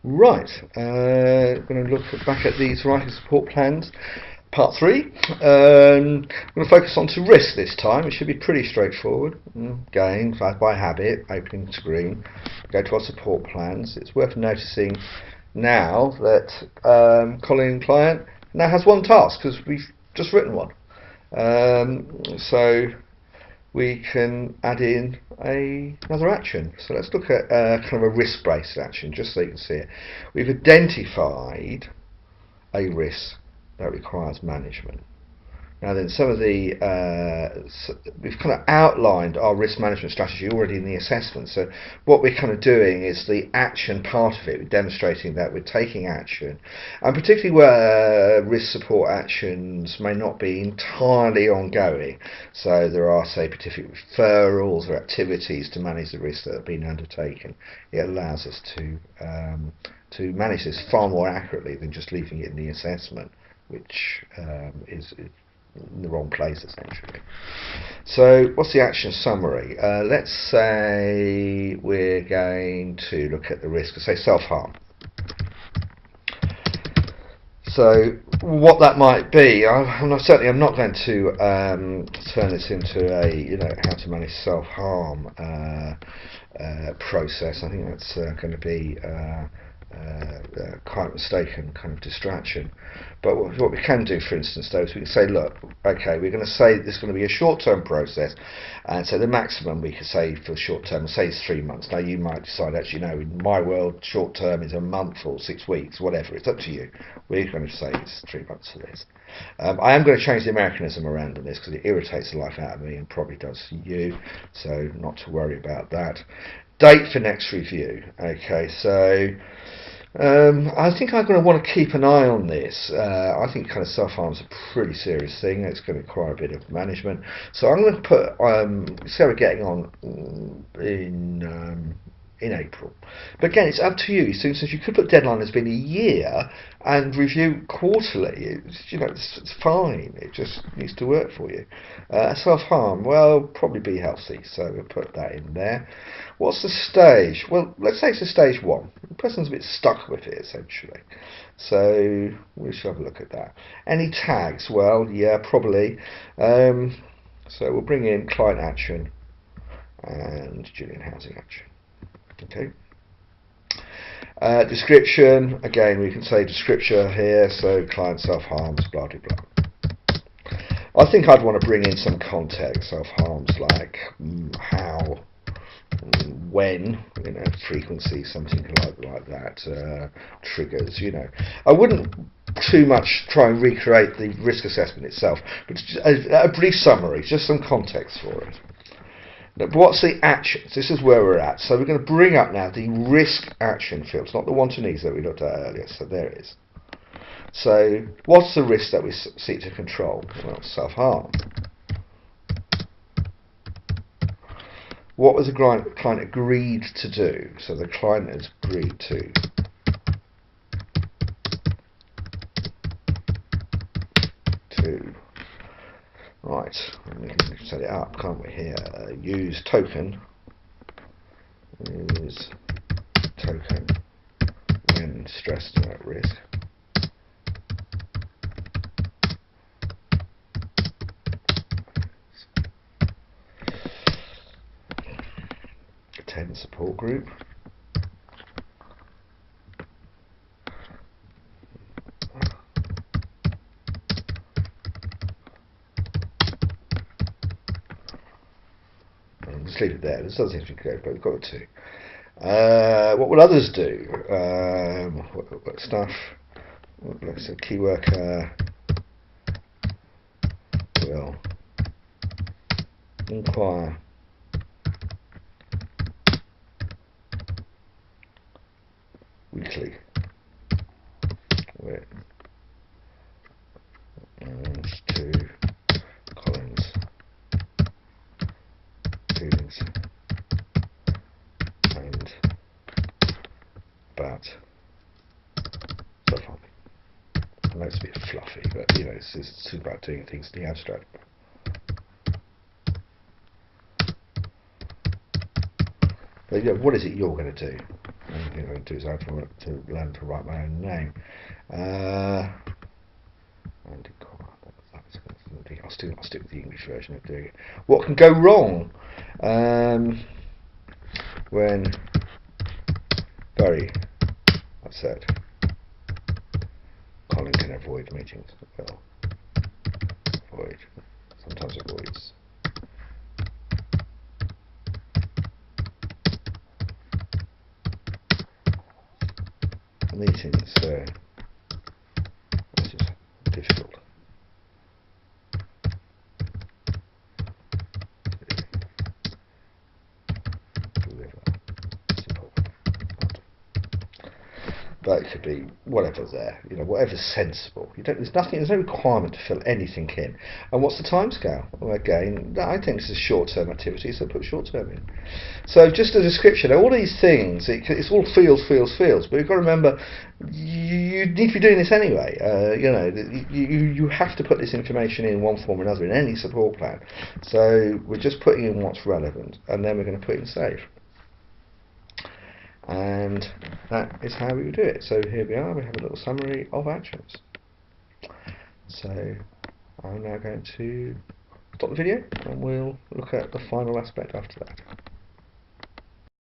Right, going to look back at these writing support plans, part 3. I'm going to focus on to risk this time. It should be pretty straightforward. Again, by habit, opening screen, go to our support plans. It's worth noticing now that Colin Client now has one task because we've just written one. So we can add in another action. So let's look at kind of a risk-based action, just so you can see it. We've identified a risk that requires management. Now then, some of the we've kind of outlined our risk management strategy already in the assessment. So what we're kind of doing is the action part of it. We're demonstrating that we're taking action, and particularly where risk support actions may not be entirely ongoing. So there are, say, particular referrals or activities to manage the risks that have been undertaken. It allows us to manage this far more accurately than just leaving it in the assessment, which is in the wrong place essentially. So what's the action summary? Let's say we're going to look at the risk of, say, self-harm. So what that might be, I'm not going to turn this into a how to manage self-harm process. I think that's going to be quite mistaken kind of distraction. But what we can do, for instance, though, is we can say, look, okay, we're going to say this is going to be a short-term process, and so the maximum we could say for short-term, say, is 3 months. Now you might decide, actually, no, in my world, short-term is a month or 6 weeks, whatever. It's up to you. We're going to say it's 3 months for this. I am going to change the Americanism around on this because it irritates the life out of me and probably does you, so not to worry about that. Date for next review. Okay, so I think I'm going to want to keep an eye on this. I think kind of self-harm is a pretty serious thing. It's going to require a bit of management. So I'm going to put, see how we're getting on in April. But again, it's up to you. Since you could put deadline as being a year and review quarterly, it's fine. It just needs to work for you. Self-harm, well, probably be healthy. So we'll put that in there. What's the stage? Well, let's say it's a stage 1. The person's a bit stuck with it, essentially. So we should have a look at that. Any tags? Well, yeah, probably. So we'll bring in client action and Julian housing action. Okay. Description, again, we can say description here, so client self-harms, blah, blah, blah. I think I'd want to bring in some context. Self-harms like how, when, frequency, something like that, triggers, I wouldn't too much try and recreate the risk assessment itself, but a brief summary, just some context for it. But what's the actions? This is where we're at. So we're going to bring up now the risk action fields, not the want-to-needs that we looked at earlier. So there it is. So what's the risk that we seek to control? Well, self-harm. What was the client agreed to do? So the client has agreed to right, we can set it up, can't we, here? Use token when stressed or at risk. Attend support group. Just leave it there. There's other things we could go, but we've got the two. What will others do? What stuff? Let's say key worker will inquire weekly to Colin's feelings and about self-harm. I know it's a bit fluffy, but it's about doing things in the abstract. But what is it you're going to do? only thing I can do is to learn to write my own name. I'll stick with the English version of doing it. What can go wrong when very upset? Colin can avoid meetings. Well, sometimes avoids. Meetings, this is difficult. But it could be whatever's there, whatever's sensible. There's no requirement to fill anything in. And what's the timescale? Well, again, I think this is a short-term activity, so put short-term in. So just a description. All these things, it's all fields. But you've got to remember, you need to be doing this anyway. You have to put this information in one form or another in any support plan. So we're just putting in what's relevant, and then we're going to put in save. And that is how we would do it. So here we are, we have a little summary of actions. So I'm now going to stop the video and we'll look at the final aspect after that.